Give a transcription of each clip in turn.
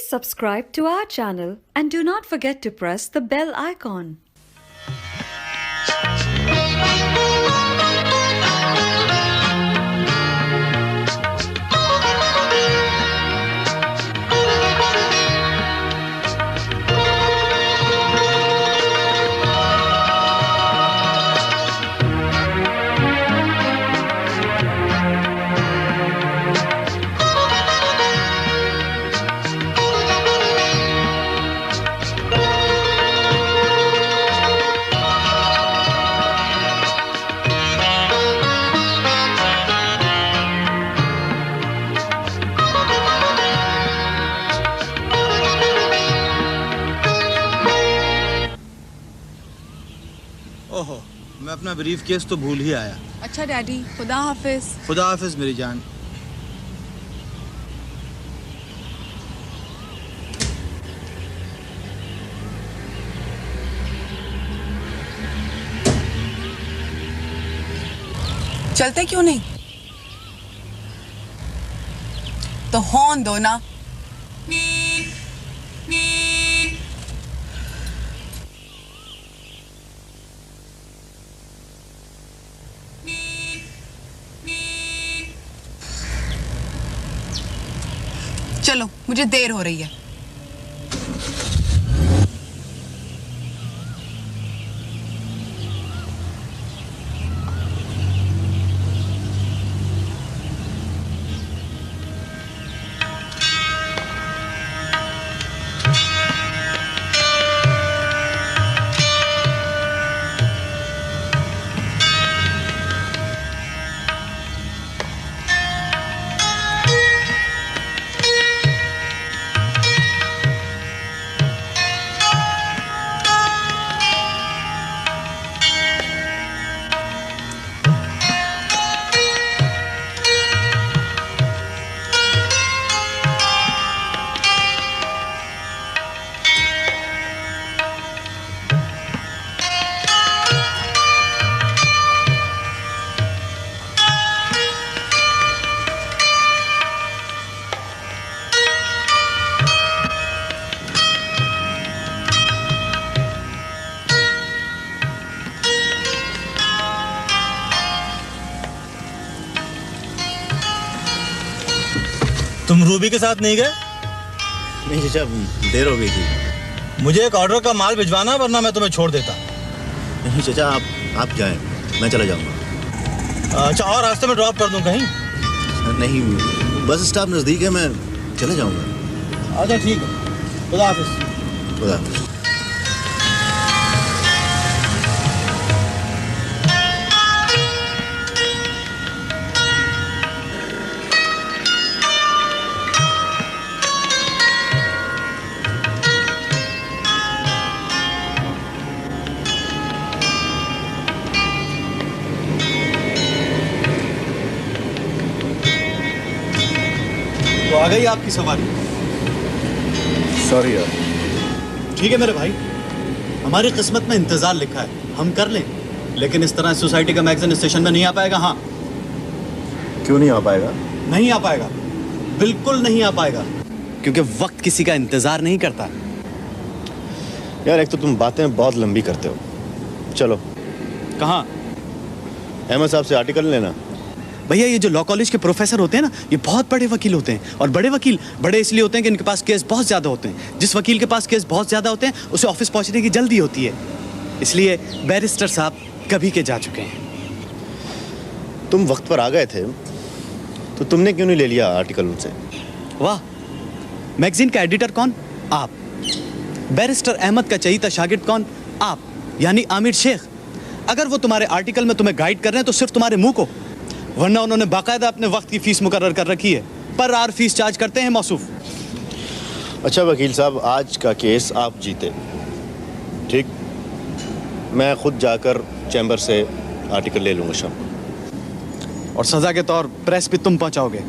Please subscribe to our channel and do not forget to press the bell icon. ओहो, मैं अपना brief case तो भूल ही आया। अच्छा डैडी, खुदा हाफिज। खुदा हाफिज मेरी जान। चलते क्यों नहीं? तो हॉर्न दो ना। चलो, मुझे देर हो रही है। तुम रूबी के साथ नहीं गए? नहीं चाचा, देर हो गई थी। मुझे एक ऑर्डर का माल भिजवाना, वरना मैं तुम्हें छोड़ देता। नहीं चाचा, आप जाएं, मैं चला जाऊंगा। अच्छा, और रास्ते में ड्रॉप कर दूं कहीं? नहीं, बस स्टॉप नजदीक है, मैं चला जाऊंगा। अच्छा ठीक है, खुदा हाफिज। खुदा हाफिज। तो आ गई आपकी सवारी। सॉरी यार। ठीक है मेरे भाई, हमारी किस्मत में इंतजार लिखा है, हम कर लें, लेकिन इस तरह सोसाइटी का मैगजीन स्टेशन में नहीं आ पाएगा। हाँ। क्यों नहीं आ पाएगा? नहीं आ पाएगा, बिल्कुल नहीं आ पाएगा। क्योंकि वक्त किसी का इंतजार नहीं करता। यार, एक तो तुम बातें बहुत लंबी करते हो। चलो। कहाँ? अहमद साहब से आर्टिकल लेना। भैया, ये जो लॉ कॉलेज के प्रोफेसर होते हैं ना, ये बहुत बड़े वकील होते हैं। और बड़े वकील बड़े इसलिए होते हैं कि इनके पास केस बहुत ज़्यादा होते हैं। जिस वकील के पास केस बहुत ज़्यादा होते हैं, उसे ऑफिस पहुंचने की जल्दी होती है। इसलिए बैरिस्टर साहब कभी के जा चुके हैं। तुम वक्त पर आ गए थे, तो तुमने क्यों नहीं ले लिया आर्टिकल उनसे? वाह! मैगजीन का एडिटर कौन? आप। बैरिस्टर अहमद का चहीता शागिर्द कौन? आप, यानी आमिर शेख। अगर वो तुम्हारे आर्टिकल में तुम्हें गाइड कर रहे हैं तो सिर्फ तुम्हारे मुंह को, वरना उन्होंने बाकायदा अपने वक्त की फीस मुकर्रर कर रखी है। पर आवर फीस चार्ज करते हैं मौसूफ। अच्छा वकील साहब, आज का केस आप जीते। ठीक, मैं खुद जाकर चैम्बर से आर्टिकल ले लूँगा शाम को। और सजा के तौर प्रेस भी तुम पहुंचाओगे।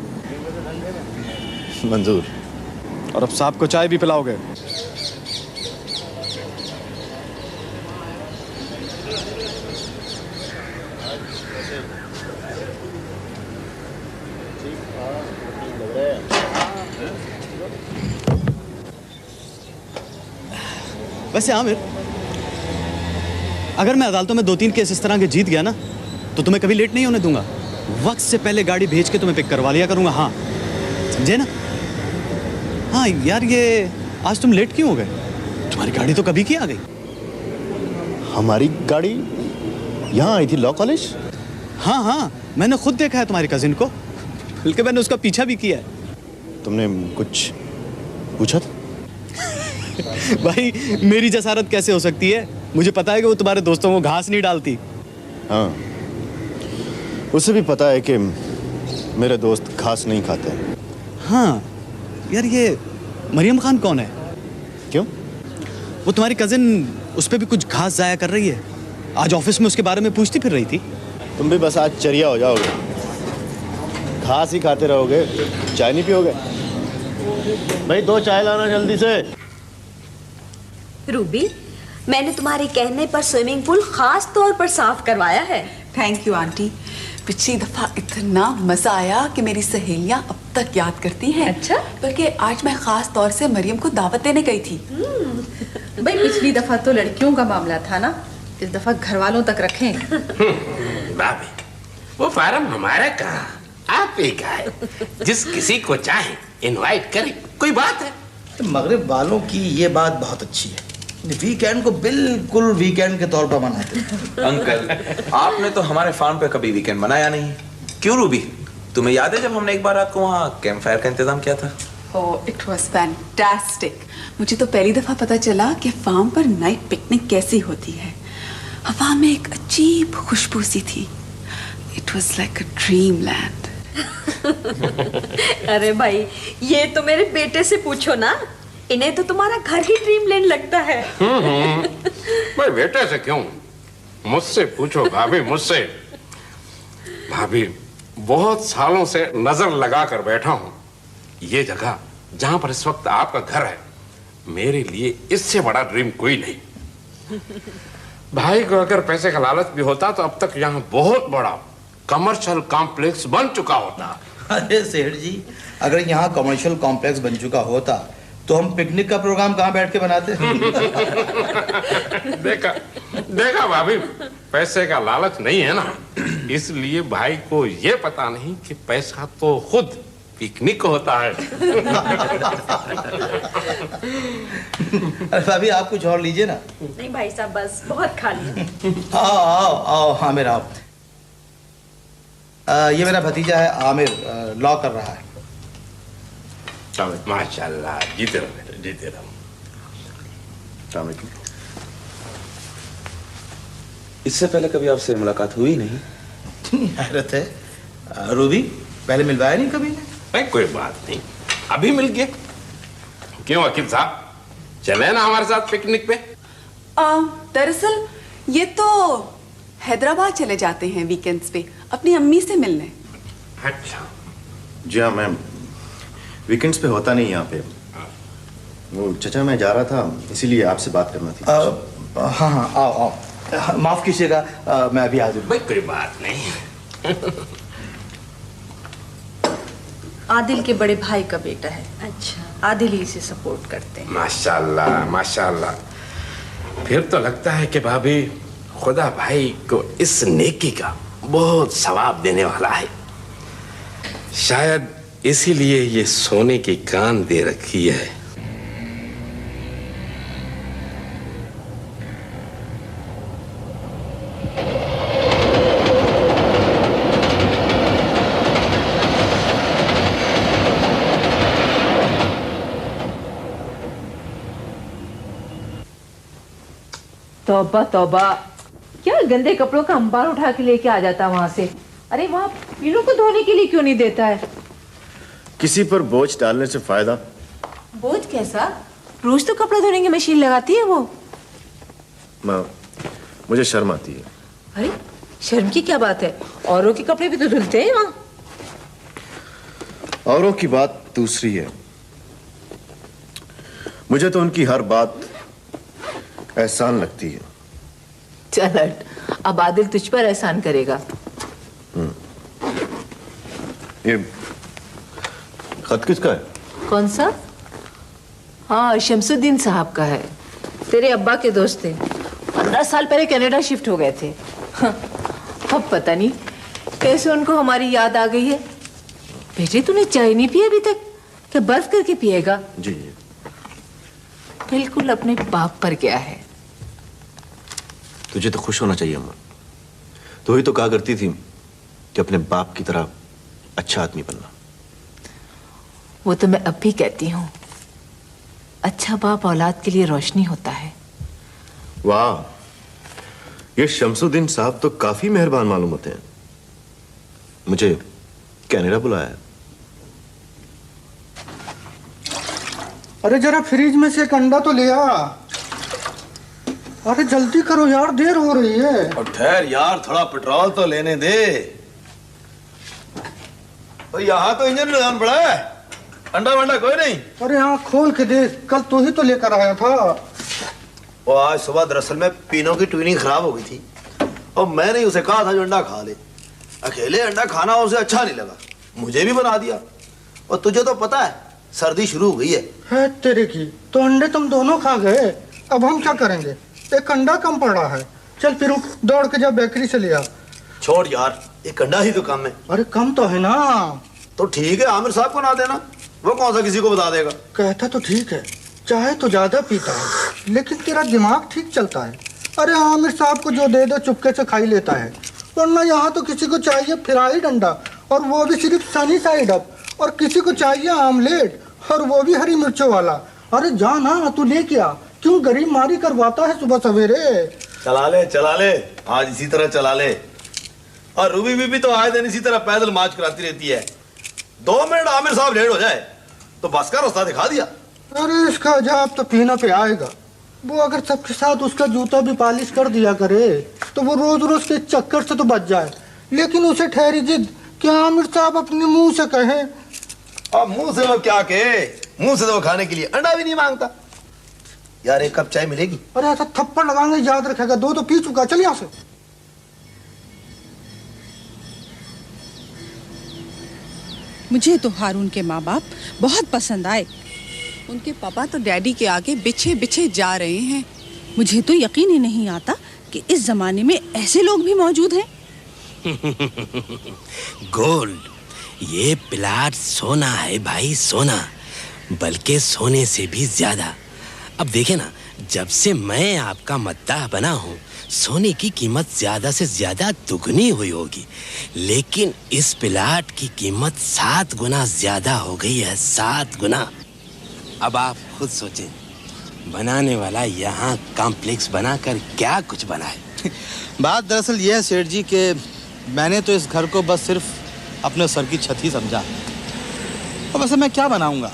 मंजूर। और अब साहब को चाय भी पिलाओगे। वैसे आमिर, अगर मैं अदालतों में 2-3 केस इस तरह के जीत गया ना, तो तुम्हें कभी लेट नहीं होने दूंगा। वक्त से पहले गाड़ी भेज के तुम्हें पिक करवा लिया करूंगा। हाँ, समझे ना? हाँ यार, ये आज तुम लेट क्यों हो गए? तुम्हारी गाड़ी तो कभी की आ गई। हमारी गाड़ी यहाँ आई थी लॉ कॉलेज? हाँ हाँ, मैंने खुद देखा है तुम्हारी कजिन को, बल्कि मैंने उसका पीछा भी किया है। तुमने कुछ पूछा था? भाई, मेरी जसारत कैसे हो सकती है? मुझे पता है कि वो तुम्हारे दोस्तों को घास नहीं डालती। हाँ, उसे भी पता है कि मेरे दोस्त घास नहीं खाते। हाँ यार, ये मरियम खान कौन है? क्यों? वो तुम्हारी कजिन, उस पर भी कुछ घास जाया कर रही है। आज ऑफिस में उसके बारे में पूछती फिर रही थी। तुम भी बस आज चरिया हो जाओगे, घास ही खाते रहोगे, चाय नहीं पियोगे। भाई 2 चाय लाना जल्दी से। रूबी, मैंने तुम्हारे कहने पर स्विमिंग पूल खास तौर पर साफ करवाया है। Thank you aunty. पिछली दफा इतना मजा आया कि मेरी सहेलियां अब तक याद करती हैं। अच्छा? बल्कि आज मैं खास तौर से मरियम को दावत देने गई थी। भाई पिछली दफा तो लड़कियों का मामला था ना, इस दफा घर वालों तक रखें। भाभी, वो फार्म हमारा कहाँ, आप ही का है। जिस किसी को चाहे इनवाइट करें, कोई बात है। मगरिब वालों की ये बात बहुत अच्छी है, वीकेंड को बिल्कुल वीकेंड के तौर पर मनाते हैं। अंकल, आपने तो हमारे फार्म पे कभी वीकेंड मनाया नहीं। क्यों रूबी, तुम्हें याद है जब हमने एक बार रात को वहाँ कैंप फायर का इंतजाम किया था? ओह, इट वाज फैंटास्टिक। मुझे तो पहली दफा पता चला कि फार्म पर नाइट पिकनिक कैसी होती है। हवा में एक अजीब खुशबू सी थी। It was like a dream land. अरे भाई, ये तो मेरे बेटे से पूछो ना, इन्हें तो तुम्हारा घर ही ड्रीमलैंड लगता है। भाई बेटे से क्यों, मुझसे पूछो भाभी, मुझसे। भाभी, बहुत सालों से नजर लगा कर बैठा हूं, ये जगह जहां पर इस वक्त आपका घर है, मेरे लिए इससे बड़ा ड्रीम कोई नहीं। भाई को अगर पैसे का लालच भी होता तो अब तक यहाँ बहुत बड़ा कमर्शियल कॉम्प्लेक्स बन चुका होता। अरे सेठ जी, अगर यहाँ कमर्शियल कॉम्प्लेक्स बन चुका होता तो हम पिकनिक का प्रोग्राम कहाँ बैठ के बनाते? देखा देखा भाभी, पैसे का लालच नहीं है ना, इसलिए भाई को ये पता नहीं कि पैसा तो खुद पिकनिक होता है। अरे भाभी, आप कुछ और लीजिए ना। नहीं भाई साहब, बस बहुत खा लिया। आओ आओ आओ, आमिर आओ। ये मेरा भतीजा है आमिर, लॉ कर रहा है। माशाल्लाह, जीते रहो बेटे, जीते रहो। इससे पहले कभी आपसे मुलाकात हुई नहीं? हैरत है, रूबी पहले मिलवाया नहीं कभी ने? भाई कोई बात नहीं, अभी मिल गए। क्यों वकील साहब, चले ना हमारे साथ पिकनिक पे? दरअसल ये तो हैदराबाद चले जाते हैं वीकेंड्स पे अपनी अम्मी से मिलने। अच्छा। जी हाँ मैम, वीकेंड्स पे होता नहीं यहाँ पे। वो चचा, मैं जा रहा था, इसीलिए आपसे बात करना थी। हाँ हाँ, आओ आओ, माफ कीजिएगा, मैं अभी आ जाऊँ। भाई कोई बात नहीं। आदिल के बड़े भाई का बेटा है। अच्छा, आदिल ही इसे सपोर्ट करते हैं। माशाल्लाह माशाल्लाह। फिर तो लगता है कि भाभी खुदा भाई को इस नेकी का बहुत सवाब देने वाला है। शायद इसीलिए ये सोने की कान दे रखी है। तौबा तौबा, क्या गंदे कपड़ों का अंबार उठा के लेके आ जाता वहां से। अरे वहाँ पीनों को धोने के लिए क्यों नहीं देता है? किसी पर बोझ डालने से फायदा। बोझ कैसा? रोज तो कपड़ा धोने की मशीन लगाती है वो। माँ, मुझे शर्म आती है। अरे शर्म की क्या बात है, औरों के कपड़े भी तो धुलते हैं वहाँ। औरों की बात दूसरी है, मुझे तो उनकी हर बात एहसान लगती है। चल हट, अब आदिल तुझ पर एहसान करेगा। ये खत किसका है? कौन सा? हाँ, शमसुद्दीन साहब का है। तेरे अब्बा के दोस्त थे, 15 साल पहले कनाडा शिफ्ट हो गए थे। हाँ, अब पता नहीं कैसे उनको हमारी याद आ गई है। बेटे तूने चाय नहीं पी अभी तक, क्या बर्फ करके पिएगा? जी जी। बिल्कुल अपने बाप पर गया है। तुझे तो खुश होना चाहिए अम्मा। तू ही तो कहा करती थी कि अपने बाप की तरह अच्छा आदमी बनना। वो तो मैं अब भी कहती हूँ, अच्छा बाप औलाद के लिए रोशनी होता है। वाह, ये शमसुद्दीन साहब तो काफी मेहरबान मालूम होते हैं। मुझे कनाडा बुलाया। अरे जरा फ्रिज में से एक अंडा तो ले आ। अरे जल्दी करो यार, देर हो रही है। और ठहर यार, थोड़ा पेट्रोल तो लेने दे। तो यहाँ तो इंजन लगान पड़ा है, अंडा वंडा कोई नहीं। अरे यहाँ खोल के देख, कल तू ही तो लेकर आया था। और आज सुबह दरअसल में पीनो की ट्यूनिंग खराब हो गई थी और मैंने उसे कहा था जो अंडा खा ले। अकेले अंडा खाना उसे अच्छा नहीं लगा, मुझे भी बना दिया। और तुझे तो पता है सर्दी शुरू हो गई है तेरे की, तो अंडे तुम दोनों खा गए, अब हम क्या करेंगे? एक अंडा कम पड़ रहा है। चल फिर दौड़ के जा बेकरी से ले आ। छोड़ यार, एक अंडा ही तो कम है। अरे कम तो है ना। तो ठीक है, आमिर साहब को ना देना, वो कौन सा किसी को बता देगा। कहता तो ठीक है, चाहे तो ज्यादा पीता है, लेकिन तेरा दिमाग ठीक चलता है। अरे आमिर साहब को जो दे दो चुपके से खा ही लेता है, वरना यहाँ तो किसी को चाहिए फ्राइड अंडा, और वो भी सिर्फ सनी साइड अप, और किसी को चाहिए आमलेट, और वो भी हरी मिर्चों वाला। अरे जा ना, तू ले क्या, क्यों गरीब मारी करवाता है सुबह सवेरे। चला ले, आज इसी तरह चला ले। और रूबी बीबी तो आए दिन इसी तरह पैदल मार्च कराती रहती है। 2 मिनट आमिर साहब लेट हो जाए तो बस का रास्ता दिखा दिया। अरे इसका अजाब तो पीना पे आएगा। वो अगर सबके साथ उसका जूता भी पालिश कर दिया करे तो वो रोज रोज के चक्कर से तो बच जाए, लेकिन उसे ठहरी जिद कि आमिर साहब अपने मुंह से कहे। अब मुंह से वो क्या कहे, मुंह से तो वो खाने के लिए अंडा भी नहीं मांगता। यार एक कप चाय मिलेगी? अरे ऐसा थप्पड़ लगाएंगे याद रखेगा, 2 तो पी चुका। चल यहाँ से। मुझे तो हारून के माँ बाप बहुत पसंद आए। उनके पापा तो डैडी के आगे बिछे बिछे जा रहे हैं। मुझे तो यकीन ही नहीं आता कि इस जमाने में ऐसे लोग भी मौजूद हैं। गोल्ड, ये प्लाट सोना है भाई, सोना, बल्कि सोने से भी ज्यादा। अब देखे ना, जब से मैं आपका मद्दाह बना हूँ, सोने की कीमत ज्यादा से ज्यादा दुगनी हुई होगी, लेकिन इस प्लाट की कीमत 7 गुना ज्यादा हो गई है, 7 गुना। अब आप खुद सोचें, बनाने वाला यहाँ कॉम्प्लेक्स बनाकर क्या कुछ बनाए। बात दरअसल ये है सेठ जी कि मैंने तो इस घर को बस सिर्फ अपने सर की छत ही समझा। और वैसे मैं क्या बनाऊंगा,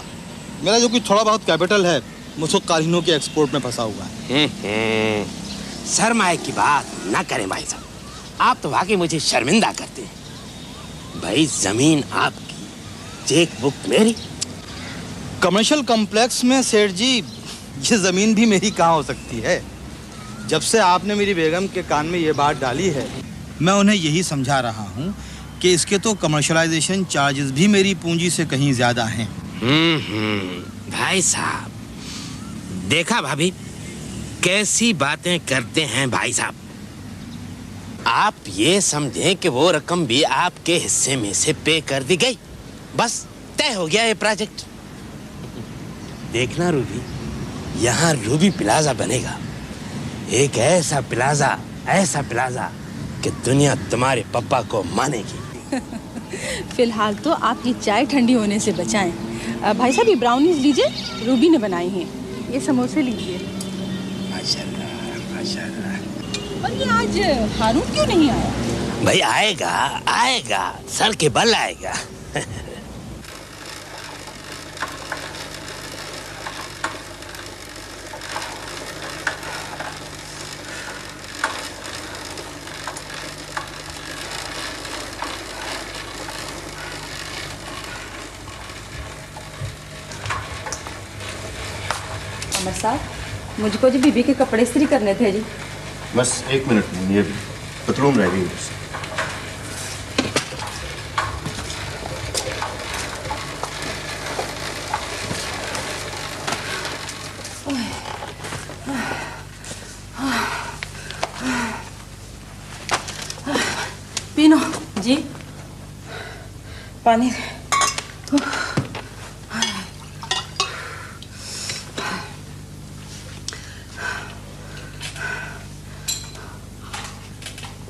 मेरा जो कुछ थोड़ा बहुत कैपिटल है मुझको कालीनों के एक्सपोर्ट में फंसा हुआ है। सरमाए की बात ना करें भाई साहब, आप तो वाकई मुझे शर्मिंदा करते हैं। भाई जमीन आपकी, चेक बुक मेरी। कमर्शियल कॉम्प्लेक्स में सेठ जी ये ज़मीन भी मेरी कहाँ हो सकती है। जब से आपने मेरी बेगम के कान में ये बात डाली है, मैं उन्हें यही समझा रहा हूँ कि इसके तो कमर्शलाइजेशन चार्जेस भी मेरी पूंजी से कहीं ज़्यादा हैं। भाई साहब, देखा भाभी कैसी बातें करते हैं भाई साहब। आप ये समझें कि वो रकम भी आपके हिस्से में से पे कर दी गई, बस तय हो गया ये प्रोजेक्ट। देखना रूबी, यहाँ रूबी प्लाजा बनेगा, एक ऐसा प्लाजा कि दुनिया तुम्हारे पापा को मानेगी। फिलहाल तो आप ये चाय ठंडी होने से बचाएं। भाई साहब ये ब्राउनीज लीजिए, रूबी ने बनाई हैं। ये समोसे लीजिए। माशाल्लाह माशाल्लाह। पर ये आज हारून क्यों नहीं आया? भाई आएगा, सर के बल आएगा। अमर साहब, मुझको जी बीबी के कपड़े इस्त्री करने थे जी। बस 1 मिनट में, ये पतलून रह गई बस। पानी।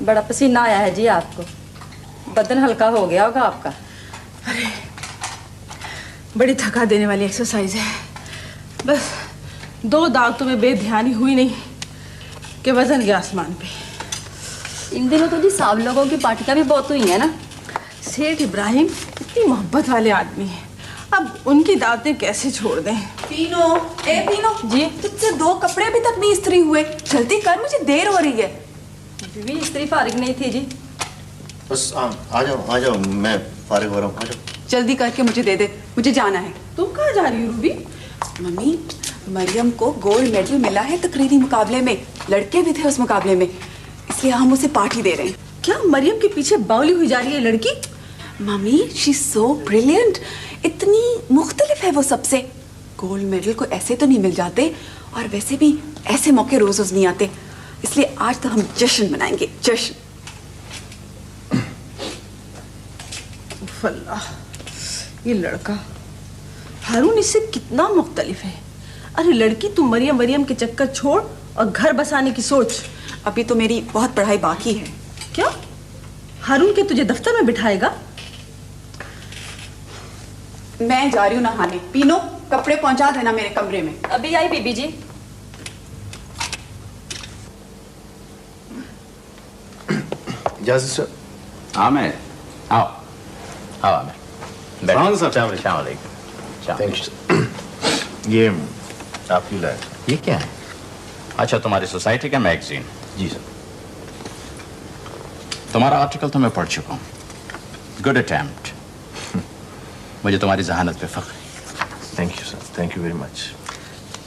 बड़ा पसीना आया है जी आपको, बदन हल्का हो गया होगा आपका। अरे बड़ी थका देने वाली एक्सरसाइज है। बस 2 दाग तो मैं बेध्यानी हुई नहीं कि वजन गया आसमान पे। इन दिनों तो जी साहब लोगों की पार्टियां भी बहुत हुई है ना। सेठ इब्राहिम इतनी मोहब्बत वाले आदमी हैं, अब उनकी दावतें कैसे छोड़ दें। पीनो, ए पीनो जी, तुझसे 2 कपड़े अभी तक नहीं इस्त्री हुए, जल्दी कर, मुझे देर हो रही है। बीवी इस्त्री फारिग नहीं थी जी। बस आ जाओ, मैं फारिग हो रहा हूँ, आ जाओ। जल्दी करके मुझे दे दे, मुझे जाना है। तुम कहाँ जा रही हो रूबी? मम्मी, मरियम को गोल्ड मेडल मिला है तकरीरी मुकाबले में, लड़के भी थे उस मुकाबले में, इसलिए हम उसे पार्टी दे रहे हैं। क्या मरियम के पीछे बावली हुई जा रही है लड़की? Mummy, she is so brilliant, इतनी मुख्तलिफ है वो सबसे। गोल्ड मेडल को ऐसे तो नहीं मिल जाते, और वैसे भी ऐसे मौके रोज रोज नहीं आते, इसलिए आज तो हम जश्न मनाएंगे, जश्न। अल्लाह, ये लड़का हारून इससे कितना मुख्तलिफ है। अरे लड़की, तू मरियम मरियम के चक्कर छोड़ और घर बसाने की सोच। अभी तो मेरी बहुत पढ़ाई बाकी है। क्या हारून के तुझे दफ्तर में बिठाएगा? मैं जा रही हूँ नहाने। पीनो, कपड़े पहुंचा देना मेरे कमरे में। अभी आई बीबी जी। इजाज़त सर। आमिर, आओ आमिर, बैठो सर। अस्सलाम थैंक यू। ये आपकी लाए। ये क्या है? अच्छा, तुम्हारी सोसाइटी का मैगजीन। जी सर। तुम्हारा आर्टिकल तो मैं पढ़ चुका हूँ। Good attempt. मुझे तुम्हारी जहानत पे फख्र है। Thank you sir, thank you very much.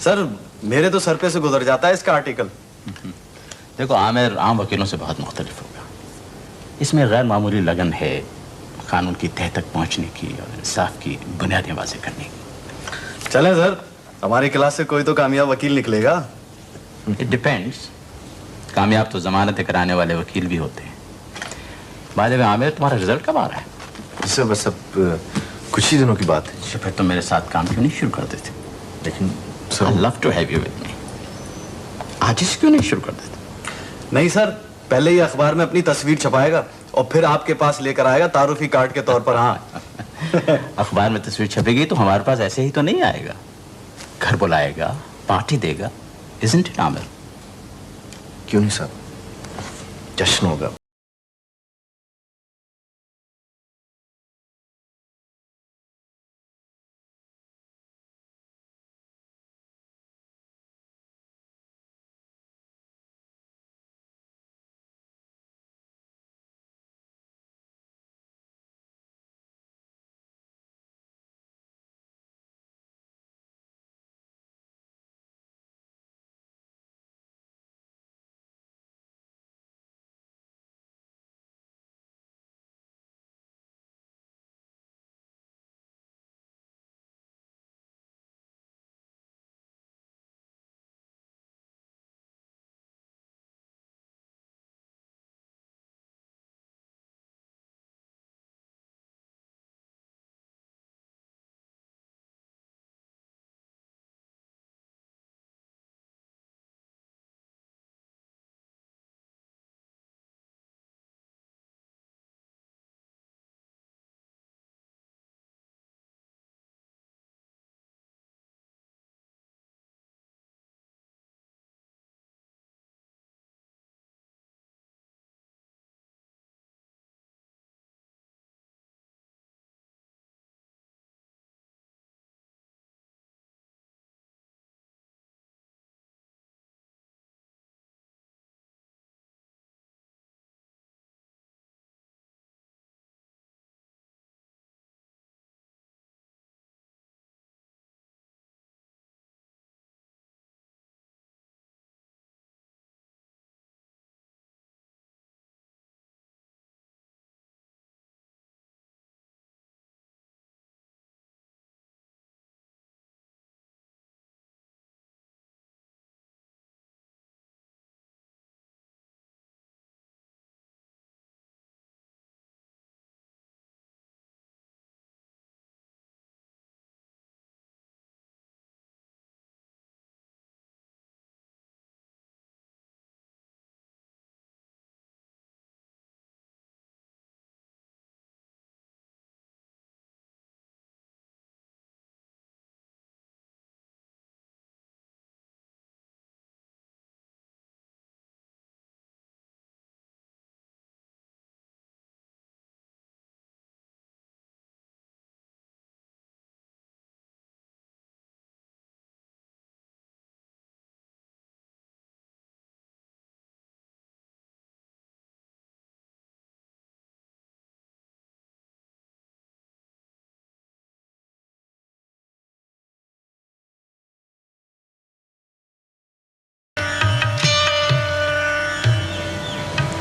Sir मेरे तो सर पे से गुजर जाता है इसका आर्टिकल। देखो आमिर, आम वकीलों से बहुत मुख्तलिफ होगा। इसमें गैर मामूली लगन है कानून की तह तक पहुंचने की और इंसाफ की बुनियादें वाज़ेह करने की। चलें सर, हमारी क्लास से कोई तो कामयाब वकील निकलेगा। It depends. कामयाब तो जमानतें कराने वाले वकील भी होते हैं। बाय द वे आमिर, तुम्हारा रिजल्ट कब आ रहा है? सर बस अब कुछ ही दिनों की बात है। अच्छा, फिर तुम मेरे साथ काम क्यों नहीं शुरू कर देते? लेकिन sir, I love to have you with me. आज इस क्यों नहीं शुरू कर देते? नहीं सर, पहले ये अखबार में अपनी तस्वीर छपाएगा और फिर आपके पास लेकर आएगा तारुफी कार्ड के तौर पर। हाँ अखबार में तस्वीर छपेगी तो हमारे पास ऐसे ही तो नहीं आएगा। घर बुलाएगा, पार्टी देगा। Isn't it Aamir? क्यों नहीं सर, जश्न होगा।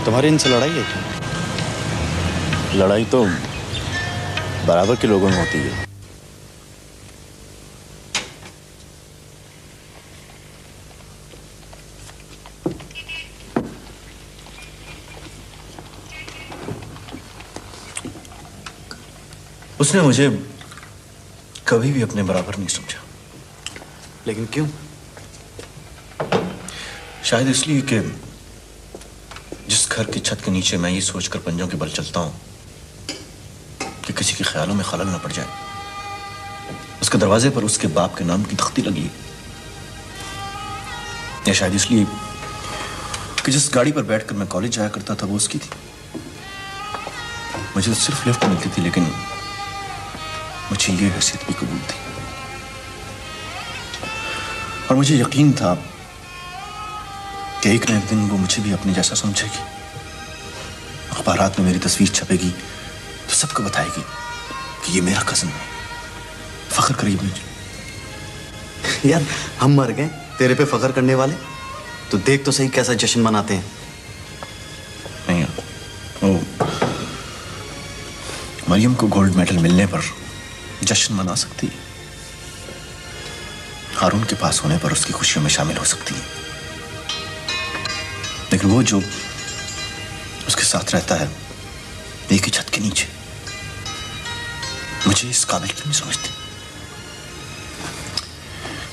तुम्हारी इनसे लड़ाई है क्या? लड़ाई तो बराबर के लोगों में होती है। उसने मुझे कभी भी अपने बराबर नहीं समझा। लेकिन क्यों? शायद इसलिए कि जिस घर की छत के नीचे मैं ये सोचकर पंजों के बल चलता हूं कि किसी के ख्यालों में खलल न पड़ जाए, उसके दरवाजे पर उसके बाप के नाम की तख्ती लगी है। या शायद इसलिए कि जिस गाड़ी पर बैठकर मैं कॉलेज जाया करता था वो उसकी थी। मुझे तो सिर्फ लिफ्ट मिलती थी, लेकिन मुझे ये हैसियत भी कबूल थी। और मुझे यकीन था कि एक न एक दिन वो मुझे भी अपने जैसा समझेगी। अखबारात में मेरी तस्वीर छपेगी तो सबको बताएगी कि ये मेरा कज़न है, फख्र करेगी मुझे। यार हम मर गए तेरे पे फख्र करने वाले। तो देख तो सही कैसा जश्न मनाते हैं। नहीं यार, वो मरियम को गोल्ड मेडल मिलने पर जश्न मना सकती है, हारून के पास होने पर उसकी खुशियों में शामिल हो सकती है, लेकिन वो जो उसके साथ रहता है एक ही छत के नीचे, मुझे इस काबिल क्यों नहीं समझती।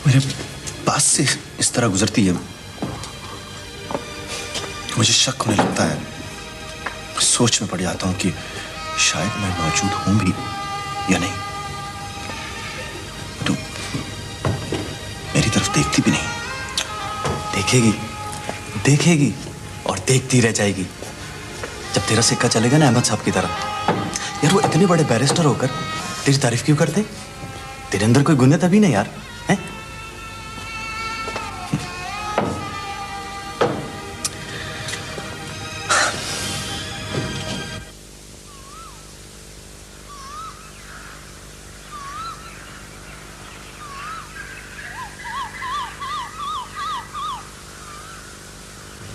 मेरे पास से इस तरह गुजरती है, मुझे शक होने लगता है। सोच में पड़ जाता हूं कि शायद मैं मौजूद हूं भी या नहीं। तो मेरी तरफ देखती भी नहीं। देखेगी देखेगी और देखती रह जाएगी। जब तेरा सिक्का चलेगा ना अहमद साहब की तरह। यार वो इतने बड़े बैरिस्टर होकर तेरी तारीफ क्यों करते? तेरे अंदर कोई गुण तभी नहीं यार, हैं?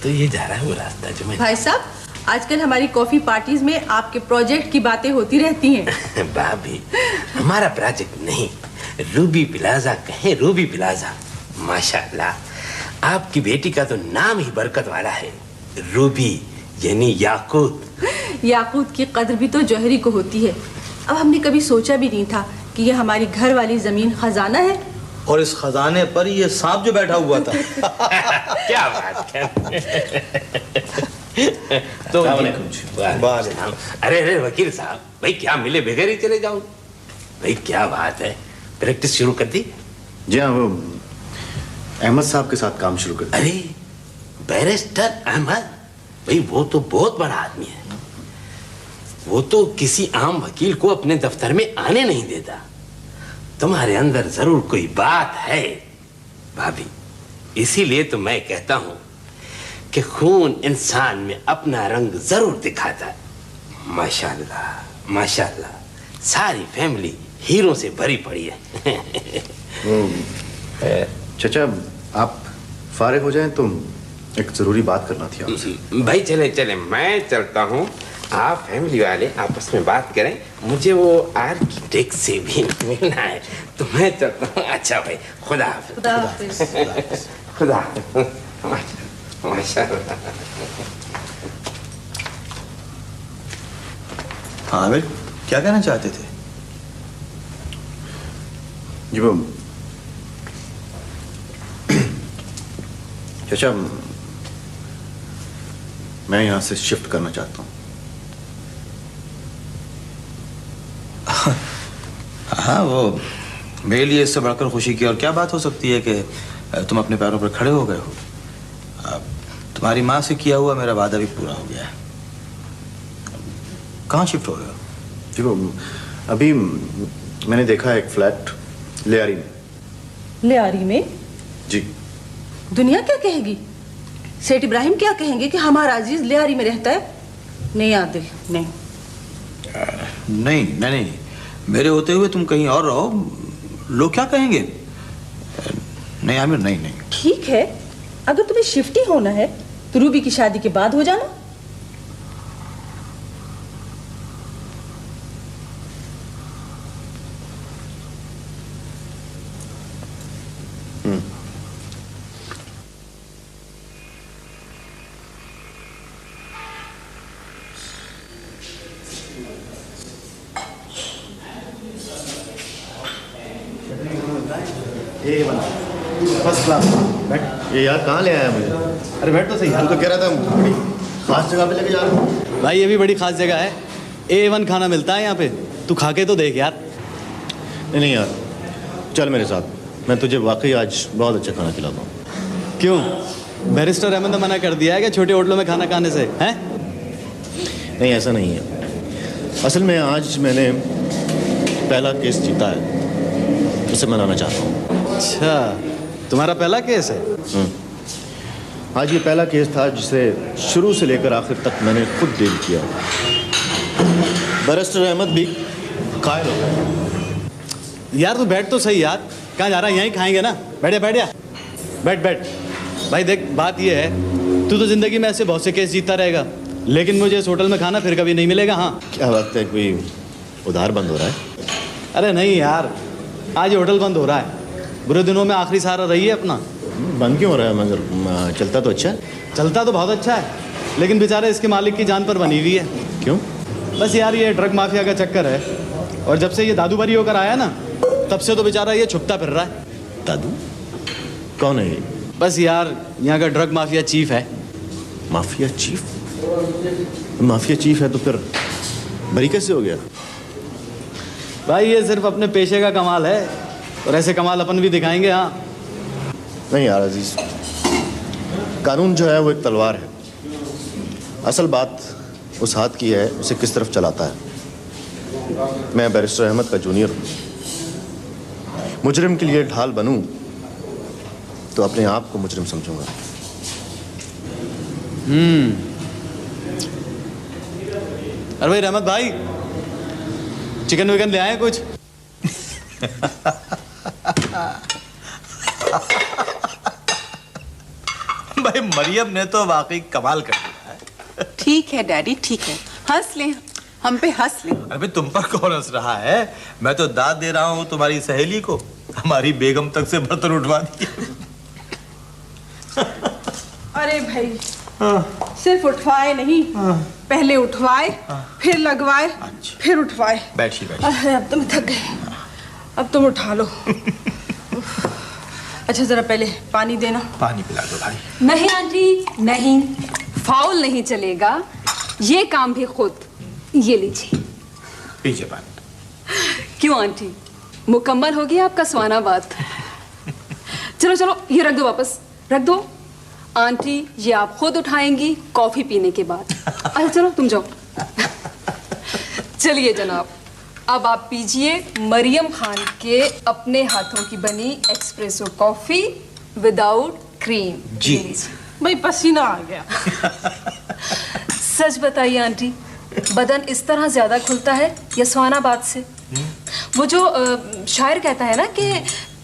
तो ये जा रहा है वो रास्ता जो मैं। भाई साहब, आजकल हमारी कॉफी पार्टीज में आपके प्रोजेक्ट की बातें होती रहती हैं। भाभी, हमारा प्रोजेक्ट नहीं, रूबी प्लाजा कहें, रूबी प्लाजा। माशाल्लाह, आपकी बेटी का तो नाम ही बरकत वाला है। रूबी यानी याकूत। याकूत की कद्र भी तो जौहरी को होती है। अब हमने कभी सोचा भी नहीं था कि ये हमारी घर वाली जमीन खजाना है। और इस खजाने पर ये सांप जो बैठा हुआ था। क्या बात है। तो अरे वकील साहब, भाई क्या मिले बगैर ही चले जाऊं? भाई क्या बात है, प्रैक्टिस शुरू कर दी? जी हाँ, वो अहमद साहब के साथ काम शुरू कर दिया। अरे बैरिस्टर अहमद, भाई वो तो बहुत बड़ा आदमी है। वो तो किसी आम वकील को अपने दफ्तर में आने नहीं देता। तुम्हारे अंदर जरूर कोई बात है भाभी, इसीलिए तो मैं कहता हूं कि खून इंसान में अपना रंग जरूर दिखाता है। माशाल्लाह माशाल्लाह, सारी फैमिली हीरो से भरी पड़ी है। चाचा आप फारिग हो जाएं तो एक जरूरी बात करना थी आपसे। भाई चले चले, मैं चलता हूं, आप फैमिली वाले आपस में बात करें, मुझे वो आर्किटेक्ट से भी मिलना है, तो मैं चलता हूँ। अच्छा भाई, खुदा हाफिज। खुदा हाफिज। खुदा हाफिज। माशाल्लाह। हाँ आमिर, क्या कहना चाहते थे? जी वो चाचा, मैं यहां से शिफ्ट करना चाहता हूं। हाँ, वो मेरे लिए इससे बढ़कर खुशी की और क्या बात हो सकती है कि तुम अपने पैरों पर खड़े हो गए हो। तुम्हारी माँ से किया हुआ मेरा वादा भी पूरा हो गया है। कहाँ शिफ्ट हो रहे हो? देखो, अभी मैंने देखा एक फ्लैट लियारी में। लियारी में? जी। दुनिया क्या कहेगी? सेठ इब्राहिम क्या कहेंगे कि हमारा अजीज लियारी में रहता है? नहीं आदिल, नहीं। नहीं, मेरे होते हुए तुम कहीं और रहो, लोग क्या कहेंगे? नहीं आमिर, नहीं। ठीक है, अगर तुम्हें शिफ्ट ही होना है तो रूबी की शादी के बाद हो जाना। First class. बैठ। ये यार कहाँ ले आया मुझे? अरे बैठ तो सही। तू तो कह रहा था बड़ी खास जगह पे लेके जा रहा हूँ। भाई ये भी बड़ी खास जगह है, A1 खाना मिलता है यहाँ पे, तू खा के तो देख यार। नहीं यार, चल मेरे साथ, मैं तुझे वाकई आज बहुत अच्छा खाना खिलाता हूँ। क्यों, बैरिस्टर अहमद ने मना कर दिया है कि छोटे होटलों में खाना खाने से? हैं? नहीं ऐसा नहीं है, असल में आज मैंने पहला केस जीता है, उसे मनाना चाहता हूँ। अच्छा, तुम्हारा पहला केस है? आज ये पहला केस था जिसे शुरू से लेकर आखिर तक मैंने खुद डील किया। बैरिस्टर अहमद भी कायल हो गए। यार तू बैठ तो सही यार, कहाँ जा रहा है? यहीं खाएंगे ना, बैठ जा। बैठ बैठ। भाई देख, बात ये है, तू तो जिंदगी में ऐसे बहुत से केस जीतता रहेगा, लेकिन मुझे इस होटल में खाना फिर कभी नहीं मिलेगा। हाँ क्या बात है, कोई उधार बंद हो रहा है? अरे नहीं यार, आज ये होटल बंद हो रहा है, बुरे दिनों में आखिरी सहारा रही है अपना। बंद क्यों हो रहा है? मगर चलता तो अच्छा है। चलता तो बहुत अच्छा है, लेकिन बेचारे इसके मालिक की जान पर बनी हुई है। क्यों? बस यार ये ड्रग माफिया का चक्कर है, और जब से ये दादू बरी होकर आया ना, तब से तो बेचारा ये छुपता फिर रहा है। दादू कौन है ये? बस यार यहाँ का ड्रग माफिया चीफ है। Mafia chief? माफिया चीफ है तो फिर बरी कैसे हो गया? भाई ये सिर्फ अपने पेशे का कमाल है, और ऐसे कमाल अपन भी दिखाएंगे। हाँ नहीं यार अजीज, कानून जो है वो एक तलवार है, असल बात उस हाथ की है उसे किस तरफ चलाता है। मैं बैरिस्टर अहमद का जूनियर हूँ, मुजरिम के लिए ढाल बनूं तो अपने आप को मुजरिम समझूंगा। अरे भाई रहमत भाई, चिकन विकन ले आए कुछ? भाई मरियम ने तो वाकई कमाल कर दिया है। ठीक है डैडी, ठीक है, हंस ले, हम पे हंस ले। अबे तुम पर कौन हंस रहा है? मैं तो दाद दे रहा हूँ तुम्हारी सहेली को, हमारी बेगम तक से बर्तन उठवा दिए। अरे भाई, सिर्फ उठवाए नहीं, पहले उठवाए, फिर लगवाए, फिर उठवाए। बैठिए। अब तुम थक गए, अब तुम उठा लो। अच्छा जरा पहले पानी देना। पानी पिला दो भाई। नहीं आंटी नहीं, फाउल नहीं चलेगा, ये काम भी खुद। ये लीजिए। पीछे पानी। क्यों आंटी, मुकम्मल हो गया आपका स्वाना बात? चलो चलो ये रख दो, वापस रख दो। आंटी ये आप खुद उठाएंगी कॉफी पीने के बाद। अच्छा चलो तुम जाओ। चलिए जनाब, अब आप पीजिए मरियम खान के अपने हाथों की बनी एक्सप्रेसो कॉफी विदाउट क्रीम। जी भाई पसीना आ गया। सच बताइए आंटी, बदन इस तरह ज्यादा खुलता है या स्वाना बात से? वो जो शायर कहता है ना कि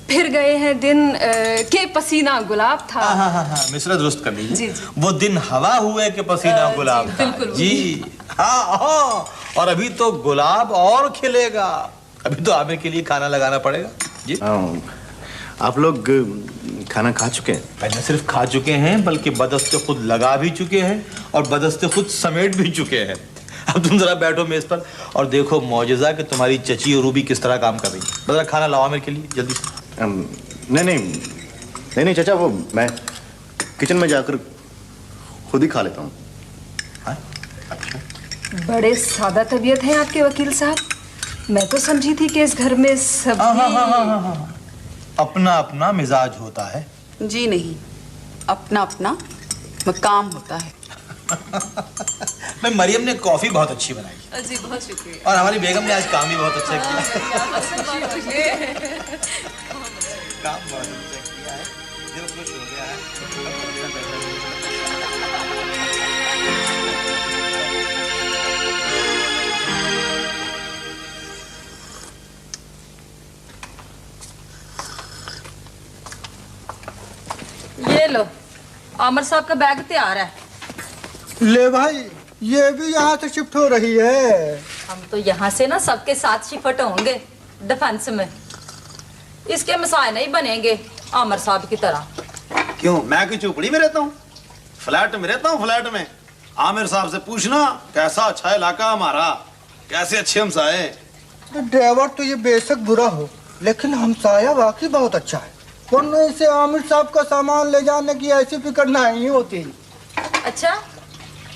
फिर गए हैं दिन के पसीना गुलाब था। हाँ, मिसरा दुरुस्त कर लीजिए। जी। वो दिन हवा हुए के पसीना गुलाब था। बिल्कुल जी हाँ, और अभी तो गुलाब और खिलेगा, अभी तो आमिर के लिए खाना लगाना पड़ेगा। जी आप लोग खाना खा चुके हैं? पहले सिर्फ खा चुके हैं, बल्कि बदस्ते खुद लगा भी चुके हैं और बदस्ते खुद समेट भी चुके हैं। अब तुम जरा बैठो मेज पर और देखो मौजज़ा कि तुम्हारी चची और रूबी किस तरह काम कर रही है। जरा खाना लाओ आमिर के लिए जल्दी से। नहीं चाचा, वो मैं किचन में जाकर खुद ही खा लेता हूँ। अच्छा, बड़े सादा तबीयत है आपके वकील साहब। मैं तो समझी थी कि इस घर में सब अपना अपना मिजाज होता है। जी नहीं, अपना अपना मकाम होता है। मैं मरियम ने कॉफी बहुत अच्छी बनाई। जी बहुत शुक्रिया। और हमारी बेगम ने आज काम भी बहुत अच्छा किया। काम बहुत अच्छा किया है, दिल खुश हो गया है। ये लो, आमिर साहब का बैग तैयार है। ले भाई, ये भी यहाँ से शिफ्ट हो रही है। हम तो यहाँ से ना सबके साथ शिफ्ट होंगे डिफेंस में। इसके मसाए नहीं बनेंगे आमिर साहब की तरह। क्यों, मैं की चुपड़ी में रहता हूँ? फ्लैट में रहता हूँ, फ्लैट में। आमिर साहब से पूछना कैसा अच्छा इलाका हमारा, कैसे अच्छे हमसाए। ड्राइवर तो ये बेशक बुरा हो, लेकिन हमसाया वाकई बहुत अच्छा है। वरना इसे आमिर साहब का सामान ले जाने की ऐसी फिक्र नहीं होती। अच्छा,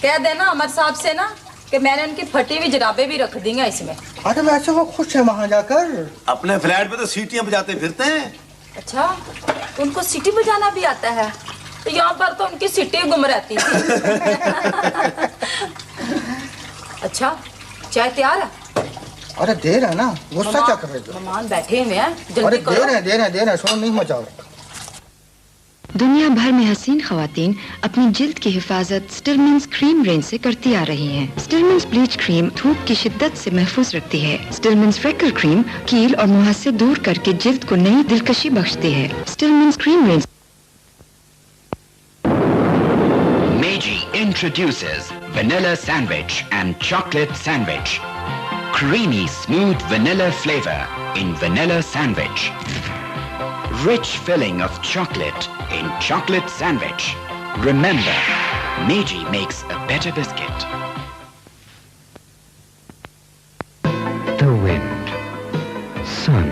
कह देना अमर साहब से ना कि मैंने उनकी फटी हुई जराबें भी रख दी हैं इसमें। अरे वैसे वो खुश है वहाँ जाकर। अपने फ्लैट पे तो सीटियां बजाते फिरते हैं। अच्छा, उनको सीटी बजाना भी आता है? तो यहाँ पर तो उनकी सीटी गुम रहती थी। अच्छा, चाय तैयार है? अरे देर है ना, गुस्सा क्या कर रहे हो? मेहमान बैठे हुए हैं, अरे जल्दी करो। देर है, शोर नहीं मचाओ। दुनिया भर में हसीन खवातीन अपनी जिल्द की हिफाजत स्टिलमेंस क्रीम रेंज से करती आ रही हैं। स्टिलमेंस ब्लीच क्रीम धूप की शिद्दत से महफूज रखती है। स्टिलमेंस फ्रेकल क्रीम कील और मुहासे दूर करके जिल्द को नई दिलकशी बख्शती है। Stillman's cream range. Meiji introduces vanilla sandwich and chocolate sandwich. Creamy, smooth vanilla flavor in vanilla sandwich. Rich filling of chocolate in chocolate sandwich. Remember, Meiji makes a better biscuit. The wind, sun,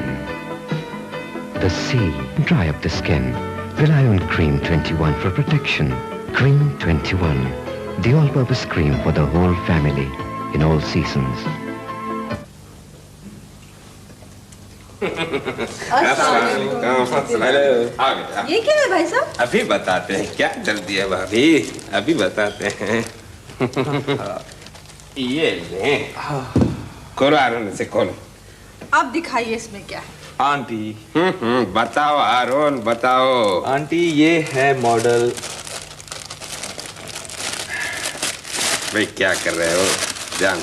the sea dry up the skin. Rely on Cream 21 for protection. Cream 21, the all-purpose cream for the whole family in all seasons. ये क्या है भाई साहब? अभी बताते हैं, क्या जल्दी है भाभी, अभी बताते हैं। ये लें, खोलो आरोन से खोलो। आप दिखाइए इसमें क्या है। आंटी बताओ आरोन, बताओ। आंटी ये है मॉडल। भाई क्या कर रहे हो जान?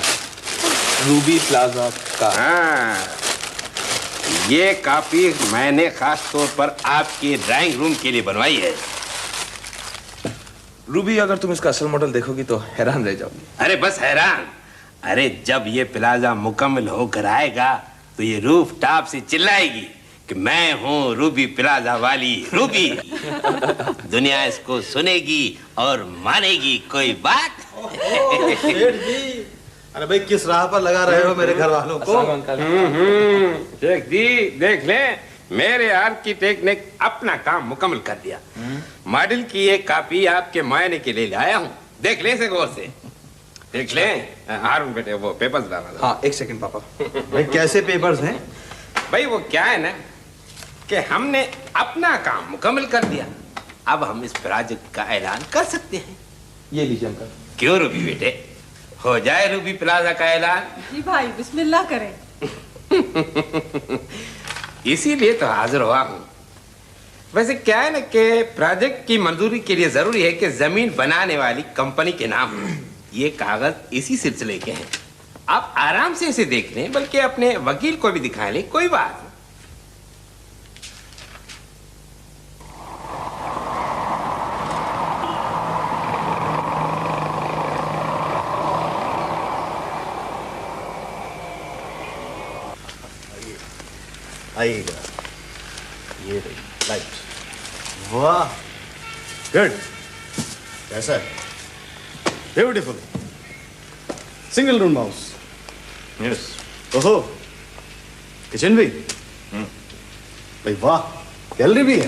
रूबी प्लाजा का। हाँ, ये कॉपी मैंने खास तौर पर आपके ड्राइंग रूम के लिए बनवाई है। रूबी, अगर तुम इसका असल मॉडल देखोगी तो हैरान रह जाओगी। अरे बस हैरान, अरे जब ये प्लाजा मुकम्मल होकर आएगा तो ये रूफ टॉप से चिल्लाएगी कि मैं हूँ रूबी प्लाजा वाली रूबी। दुनिया इसको सुनेगी और मानेगी। कोई बात? सेठ जी, अरे भाई किस राह पर लगा रहे हो मेरे घर वालों को? देख दी, देख ले, मेरे आर्किटेक्ट ने अपना काम मुकम्मल कर दिया। मॉडल की एक कॉपी आपके मायने के लिए लाया हूँ, देख ले इसे गौर से। देख ले हारून बेटे, वो पेपर्स डाला। हाँ, एक सेकंड पापा। भाई कैसे पेपर्स हैं? भाई वो क्या है ना कि हमने अपना काम मुकम्मल कर दिया, अब हम इस प्रोजेक्ट का ऐलान कर सकते हैं। ये लीजिए अंकल। क्यों रूबी बेटे, हो जाए रूबी प्लाजा का ऐलान। जी भाई, बिस्मिल्लाह करें। इसीलिए तो हाजिर हुआ हूँ। वैसे क्या है ना कि प्रोजेक्ट की मंजूरी के लिए जरूरी है कि जमीन बनाने वाली कंपनी के नाम हो। ये कागज इसी सिलसिले के हैं। आप आराम से इसे देख लें, बल्कि अपने वकील को भी दिखा लें, कोई बात नहीं। आइएगा, ये रही लाइट। वाह, गुड। कैसा है? Beautiful. Single room house. Yes. ओहो, किचन भी? भाई वाह, गैलरी भी है।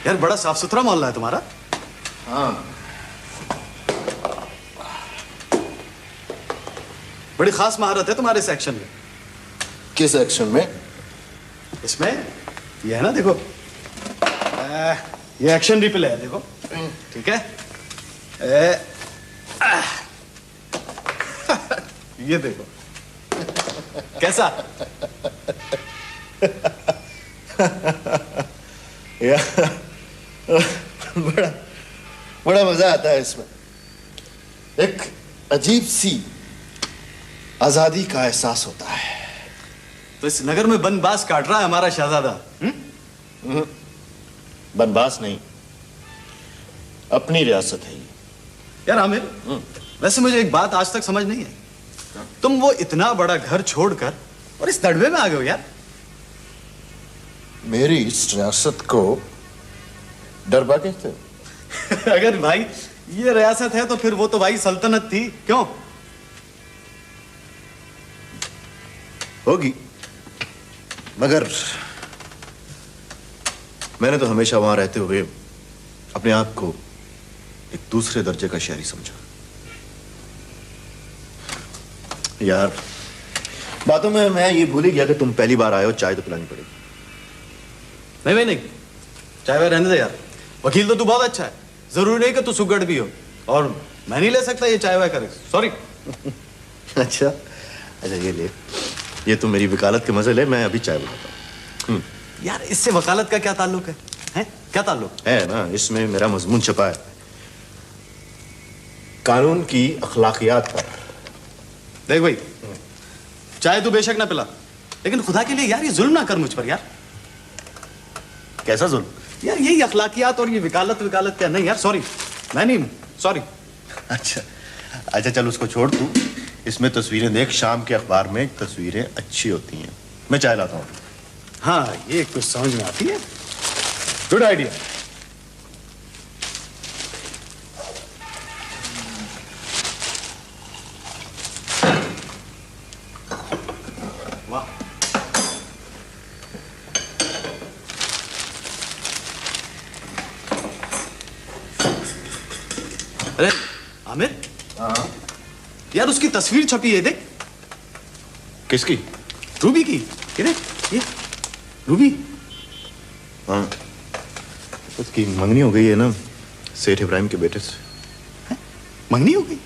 यार बड़ा साफ सुथरा मोहल्ला है तुम्हारा। हाँ, बड़ी खास महारत है तुम्हारे सेक्शन में। किस एक्शन में? इसमें ये है ना, देखो ये एक्शन रिप्ले है, देखो ठीक है। ये देखो कैसा। बड़ा बड़ा मजा आता है इसमें। एक अजीब सी आजादी का एहसास होता है। तो इस नगर में बनबास काट रहा है हमारा शहजादा। बनबास नहीं, अपनी रियासत है ये। यार आमिर, वैसे मुझे एक बात आज तक समझ नहीं आई, तुम वो इतना बड़ा घर छोड़कर और इस दड़बे में आ गए हो यार। मेरी इस रियासत को डरबा कहते हो? अगर भाई ये रियासत है तो फिर वो तो भाई सल्तनत थी, क्यों? होगी, मगर मैंने तो हमेशा वहां रहते हुए अपने आप को एक दूसरे दर्जे का शहरी समझा। यार बातों में मैं ये भूल ही गया कि तुम पहली बार आए हो, चाय तो पिलानी पड़ेगी। नहीं, चाय वाय रहने दे यार। वकील तो तू बहुत अच्छा है, जरूरी नहीं कि तू सुगड़ भी हो, और मैं नहीं ले सकता ये चाय वाय करे, सॉरी। अच्छा ये ले, ये तो मेरी वकालत के मजे ले, मैं अभी चाय बनाता हूँ। यार इससे वकालत का क्या ताल्लुक है? हैं? क्या ताल्लुक है? ना, इसमें मेरा मजमून छपा है, कानून की अखलाकियात पर। देख भाई, चाय तू बेशक ना पिला, लेकिन खुदा के लिए यार ये जुल्म ना कर मुझ पर यार। कैसा जुल्म? यार यही अखलाकियात और ये वकालत क्या? नहीं यार सॉरी, मैं नहीं, सॉरी। अच्छा चल उसको छोड़ तू, इसमें तस्वीरें देख, शाम के अखबार में तस्वीरें अच्छी होती हैं। मैं चाय लाता हूँ। हाँ ये कुछ समझ में आती है, गुड आइडिया। वाह, अरे आमिर, यार उसकी तस्वीर छपी है, देख। किसकी? रूबी की। ये देख, ये रूबी। हाँ, उसकी मंगनी हो गई है ना सेठ इब्राहिम के बेटे से। मंगनी हो गई?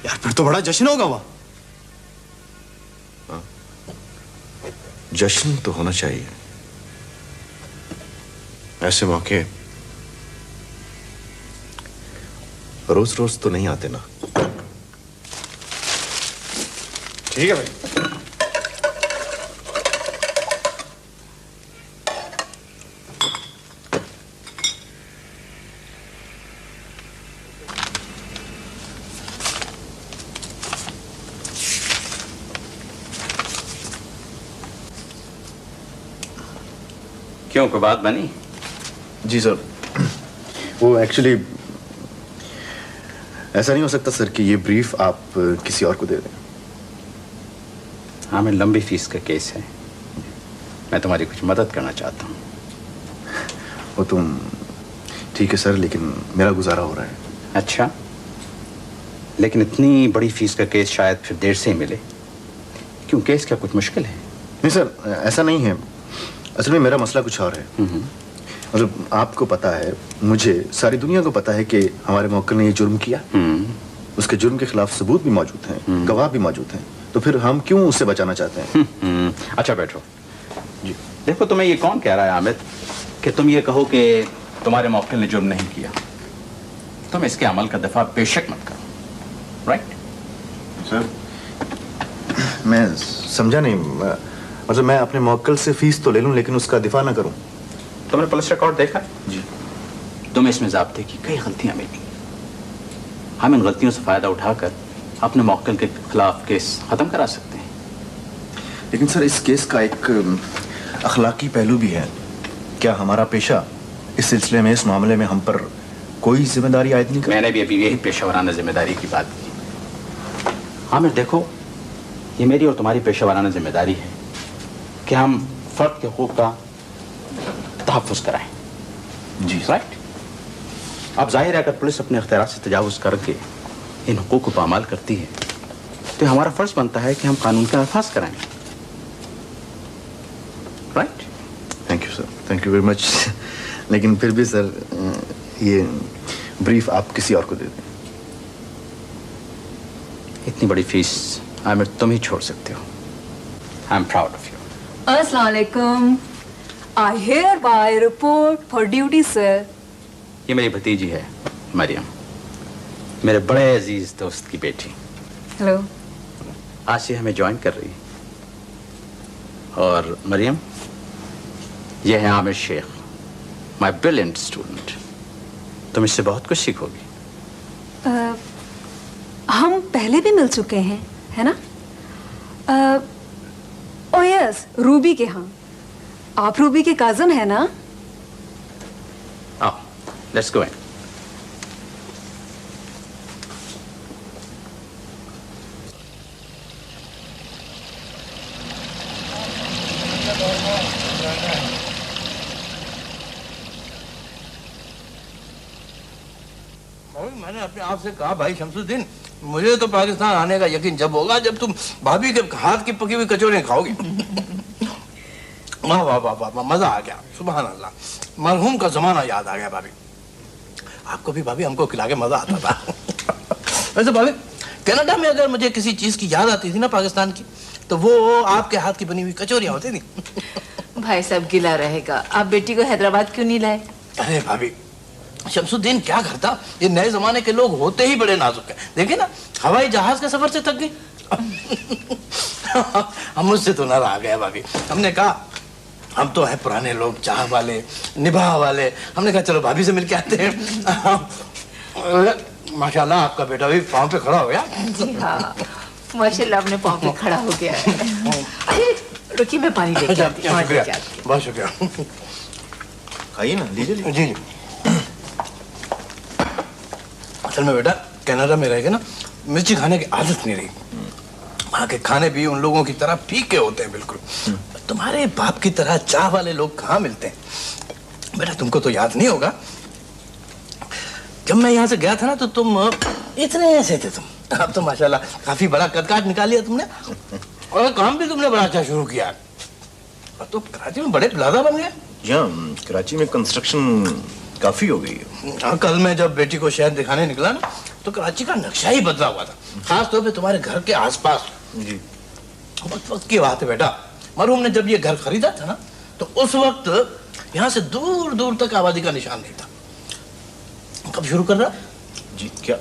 यार फिर तो बड़ा जश्न होगा वहां। हाँ, जश्न तो होना चाहिए, ऐसे मौके रोज रोज तो नहीं आते ना। ठीक है भाई। क्यों, कोई बात बनी? जी सर, वो एक्चुअली ऐसा नहीं हो सकता सर कि ये ब्रीफ आप किसी और को दे दें। हाँ, मैं लंबी फीस का केस है, मैं तुम्हारी कुछ मदद करना चाहता हूँ। वो तुम ठीक है सर, लेकिन मेरा गुजारा हो रहा है। अच्छा, लेकिन इतनी बड़ी फीस का केस शायद फिर देर से ही मिले। क्यों, केस क्या कुछ मुश्किल है? नहीं सर, ऐसा नहीं है। असल में मेरा मसला कुछ और है। मतलब आपको पता है, मुझे, सारी दुनिया को पता है कि हमारे मौक्किल ने ये जुर्म किया। उसके जुर्म के खिलाफ सबूत भी मौजूद हैं, गवाह भी मौजूद हैं, तो फिर हम क्यों उससे बचाना चाहते हैं? अच्छा बैठो जी। देखो, तुम्हें ये कौन कह रहा है आमिर कि तुम ये कहो कि तुम्हारे मौक्किल ने जुर्म नहीं किया? तुम इसके अमल का दफा बेशक मत करो, राइट? सर मैं समझा नहीं, मतलब मैं अपने मौक्किल से फीस तो ले लूं लेकिन उसका दिफा ना करूं। तुमने पुलिस रिकॉर्ड देखा? जी। तुम्हें इसमें ज़ाब्ते की कई गलतियां मिली। हम इन गलतियों से फायदा उठाकर अपने मौक्किल के खिलाफ केस खत्म करा सकते हैं। लेकिन सर इस केस का एक अखलाकी पहलू भी है। क्या हमारा पेशा इस सिलसिले में, इस मामले में हम पर कोई जिम्मेदारी आयद नहीं कर? मैंने भी अभी यही पेशेवराना जिम्मेदारी की बात की। आमिर देखो, ये मेरी और तुम्हारी पेशेवराना जिम्मेदारी है कि हम फर्द के हुकूक का तहफ़्फ़ुज़ कराएं। जी राइट। अब जाहिर है, अगर पुलिस अपने इख्तियार से तजावुज़ करके इन हुकूक को पामाल करती है तो हमारा फ़र्ज़ बनता है कि हम कानून का नफाज़ कराएं। Right. Thank you sir, thank you very much. लेकिन फिर भी सर, ये ब्रीफ आप किसी और को दे दें। इतनी बड़ी फीस आमिर तुम ही छोड़ सकते हो। I am proud of you. अस्सलाम वालेकुम। I hereby report for duty, sir. ये मेरी भतीजी है मरियम, मेरे बड़े अजीज दोस्त की बेटी। हेलो। आज से हमें ज्वाइन कर रही है। और मरियम, ये है Aamir Sheikh, my brilliant student. तुम इससे बहुत कुछ सीखोगी। हम पहले भी मिल चुके हैं, है ना? ओ यस, रूबी के यहाँ। आप रूबी के कजन है ना? आओ, लेट्स गो इन। मैंने अपने आप से कहा भाई शमसुद्दीन, मुझे तो पाकिस्तान आने का यकीन जब होगा जब तुम भाभी के हाथ की पकी हुई कचौड़ियां खाओगी। वाह वाह वाह वाह, मजा आ गया, सुभान अल्लाह, मरहूम का जमाना याद आ गया भाभी। आपको भी भाभी हमको खिला के मजा आता था। वैसे भाभी कनाडा में अगर मुझे किसी चीज की याद आती थी ना पाकिस्तान की, तो वो आपके हाथ की बनी हुई कचौरियां होती थी। भाई साहब गिला रहेगा, आप बेटी को हैदराबाद क्यों नहीं लाए? अरे भाभी शमसुद्दीन क्या करता, ये नए जमाने के लोग होते ही बड़े नाजुक हैं। देखिए ना, हवाई जहाज के सफर से थक गए। हम मुझसे तो ना रह गए भाभी। हमने कहा हम तो हैं पुराने लोग, चाह वाले, निभा वाले। हमने कहा चलो भाभी से मिल के आते हैं। माशाल्लाह आपका बेटा भी पाँव पे खड़ा हो गया। जी हाँ, माशाल्लाह अपने पाँव पे खड़ा हो गया है। अरे रुकिए, मैं पानी लेके आती हूँ। शुक्रिया, बहुत शुक्रिया। खाइए ना, लीजिए। जी जी। असल में बेटा कनाडा में रह के ना मिर्ची खाने की आदत नहीं रही। वहाँ के खाने भी उन लोगों की तरह फीके होते हैं बिल्कुल। तुम्हारे बाप की तरह चाह वाले लोग कहाँ मिलते हैं? बेटा तुमको तो याद नहीं होगा, जब मैं यहाँ से गया था ना तो तुम इतने ऐसे थे तुम। अब तो माशाल्लाह काफी बड़ा कदकाठ निकाल लिया तुमने, और काम भी तुमने बड़ा अच्छा शुरू किया। और तो कराची में बड़े प्लाजा बन गए। यहाँ कराची में कंस्ट्रक्शन काफी हो गई है। हाँ, कल मैं जब बेटी को शहर दिखाने निकला ना तो कराची का नक्शा ही बदला हुआ था, खास तौर पे तुम्हारे घर के आसपास। जी वक्त की बात है बेटा, मरहूम ने जब ये घर खरीदा था ना तो उस वक्त यहाँ से दूर दूर तक आबादी का निशान नहीं था। कब शुरू कर रहा? जी क्या?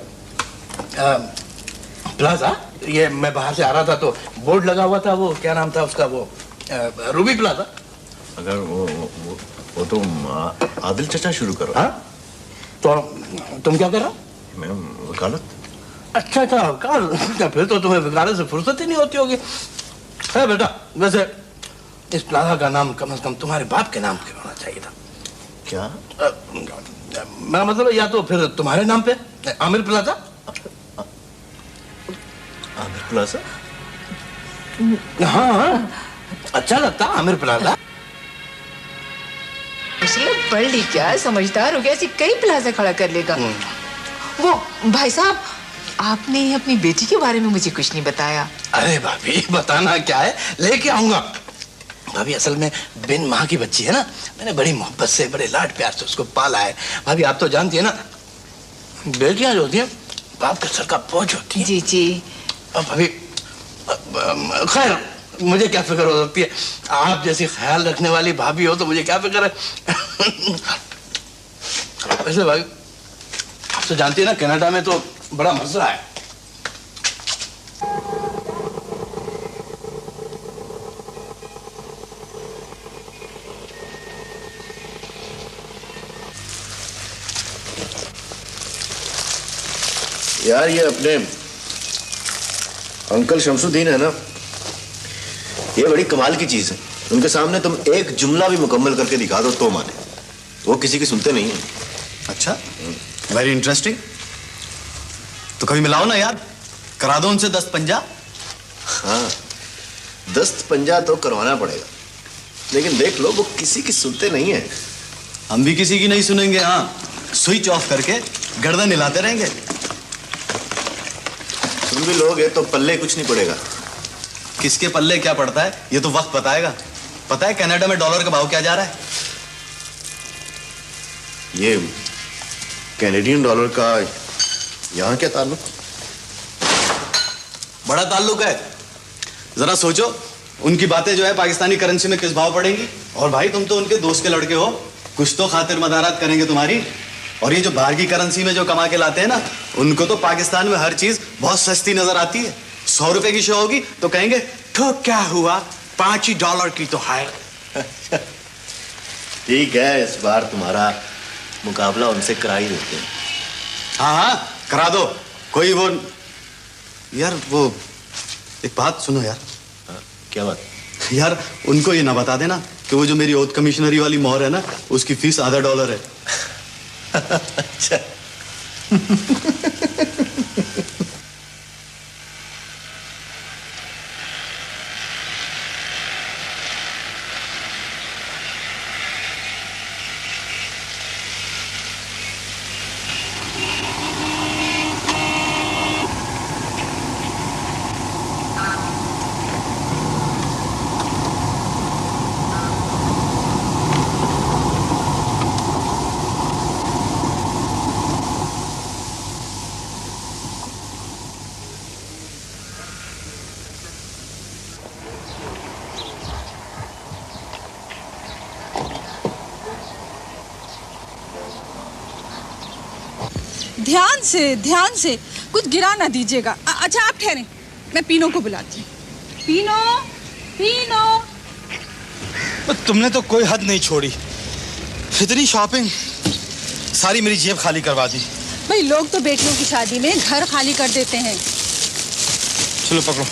प्लाजा, ये मैं बाहर से आ रहा था तो बोर्ड लगा हुआ था, वो क्या नाम था उसका, वो रूबी प्लाजा। अगर वो तो आदिल चचा शुरू करो। हाँ, तो तुम क्या कर रहा? मैं वकालत। अच्छा अच्छा, वकालत। फिर तो तुम्हें वकालत से फुर्सत ही नहीं होती होगी। है बेटा, वैसे इस प्लाजा का नाम कम से कम तुम्हारे बाप के नाम पे होना चाहिए था। क्या? मेरा मतलब या तो फिर तुम्हारे नाम पे आमिर प्लाजा। आमिर प्लाजा? हाँ हाँ, अच्छा लगता आमिर प्लाजा। इसलिए पढ़ ली क्या, समझदार हो गया, ऐसी कई प्लाजा खड़ा कर लेगा। वो भाई साहब, आपने अपनी बेटी के बारे में मुझे कुछ नहीं बताया। अरे भाभी बताना क्या है, लेके आऊंगा। भाभी असल में बिन माँ की बच्ची है ना, मैंने बड़ी मोहब्बत से, बड़े लाड प्यार से उसको पाला है। भाभी आप तो जानती है ना, बेटियां जो होती हैं बाप के सर का बोझ होती है। जी जी। अब भाभी खैर मुझे क्या फिक्र हो सकती है, आप जैसी ख्याल रखने वाली भाभी हो तो मुझे क्या फिक्र है। वैसे भाई आप तो जानती है ना, कनाडा में तो बड़ा मसला है। यार ये अपने अंकल शमसुद्दीन है ना, ये बड़ी कमाल की चीज है। उनके सामने तुम एक जुमला भी मुकम्मल करके दिखा दो तो माने, वो किसी की सुनते नहीं है। अच्छा, वेरी इंटरेस्टिंग। तो कभी मिलाओ ना यार, करा दो उनसे 10 पंजा। हाँ, 10 पंजा तो करवाना पड़ेगा, लेकिन देख लो वो किसी की सुनते नहीं है। हम भी किसी की नहीं सुनेंगे। हाँ, स्विच ऑफ करके गर्दन हिलाते रहेंगे। तुम भी लोगे तो पल्ले कुछ नहीं पड़ेगा। किसके पल्ले क्या पड़ता है ये तो वक्त बताएगा। पता है कनाडा में डॉलर का भाव क्या जा रहा है? ये कैनेडियन डॉलर का यहाँ क्या ताल्लुक? बड़ा ताल्लुक है। जरा सोचो, उनकी बातें जो है पाकिस्तानी करेंसी में किस भाव पड़ेंगी। और भाई तुम तो उनके दोस्त के लड़के हो, कुछ तो खातिर मदारात करेंगे तुम्हारी। और ये जो बाहर की करेंसी में जो कमा के लाते हैं ना, उनको तो पाकिस्तान में हर चीज बहुत सस्ती नजर आती है। 100 रुपए की शो होगी तो कहेंगे तो क्या हुआ, $5 की तो है। ठीक है, इस बार तुम्हारा मुकाबला उनसे करा ही देते हैं। हाँ हाँ करा दो। कोई वो यार, वो एक बात सुनो यार। क्या बात? यार उनको ये ना बता देना कि वो जो मेरी ओथ कमिश्नरी वाली मोहर है ना, उसकी फीस $0.5 है। अच्छा। ध्यान से कुछ गिरा ना दीजिएगा। अच्छा आप ठहरें, मैं पीनो को बुलाती हूँ। पीनो। तुमने तो कोई हद नहीं छोड़ी, इतनी शॉपिंग, सारी मेरी जेब खाली करवा दी। भाई लोग तो बेटियों की शादी में घर खाली कर देते हैं। चलो पकड़ो।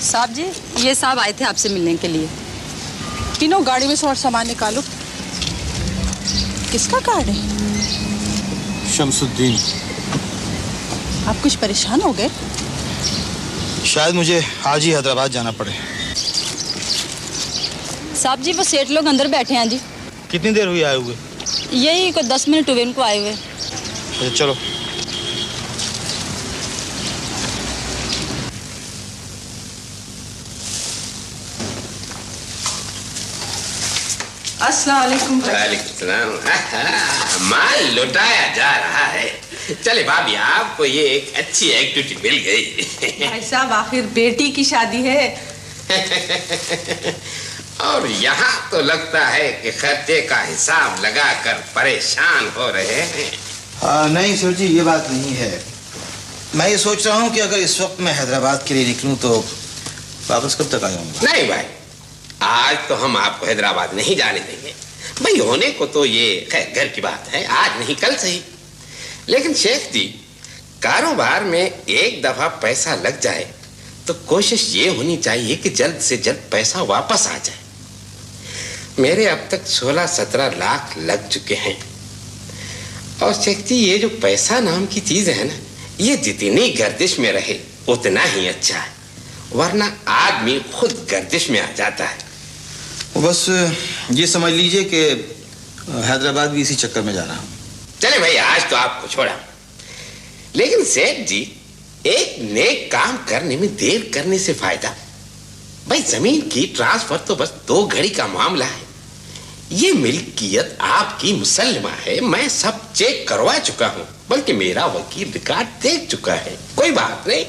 साहब जी, ये साहब आए थे आपसे मिलने के लिए। तीनों गाड़ी में से और सामान निकालो। किसका कार्ड है? शमसुद्दीन। आप कुछ परेशान हो गए? शायद मुझे आज ही हैदराबाद जाना पड़े। साहब जी, वो सेठ लोग अंदर बैठे हैं जी। कितनी देर हुई आए हुए? यही कोई 10 मिनट हुए इनको आए हुए। अच्छा चलो। अस्सलाम वालेकुम। वालेकुम सलाम। माल लुटाया जा रहा है। चले भाभी, आपको ये एक अच्छी एक्टिविटी मिल गई। भाई साहब, आखिर बेटी की शादी है। और यहाँ तो लगता है कि खर्चे का हिसाब लगाकर परेशान हो रहे हैं। नहीं सर जी, ये बात नहीं है। मैं ये सोच रहा हूँ कि अगर इस वक्त मैं हैदराबाद के लिए निकलूँ तो वापस कब तक आ जाऊँगा? नहीं भाई, आज तो हम आपको हैदराबाद नहीं जाने देंगे। भाई होने को तो ये खैर घर की बात है, आज नहीं कल सही। लेकिन शेख जी, कारोबार में एक दफा पैसा लग जाए तो कोशिश ये होनी चाहिए कि जल्द से जल्द पैसा वापस आ जाए। मेरे अब तक 16-17 लाख लग चुके हैं। और शेख जी, ये जो पैसा नाम की चीज है ना, ये जितनी गर्दिश में रहे उतना ही अच्छा है, वरना आदमी खुद गर्दिश में आ जाता है। बस ये समझ लीजिए कि हैदराबाद भी इसी चक्कर में जा रहा हूँ। चले भाई, आज तो आपको छोड़ा। लेकिन सेठ जी, एक नेक काम करने में देर करने से फायदा। भाई जमीन की ट्रांसफर तो बस 2 घड़ी का मामला है। ये मिल्कियत आपकी मुसल्लमा है, मैं सब चेक करवा चुका हूँ, बल्कि मेरा वकील रिकॉर्ड देख चुका है। कोई बात नहीं,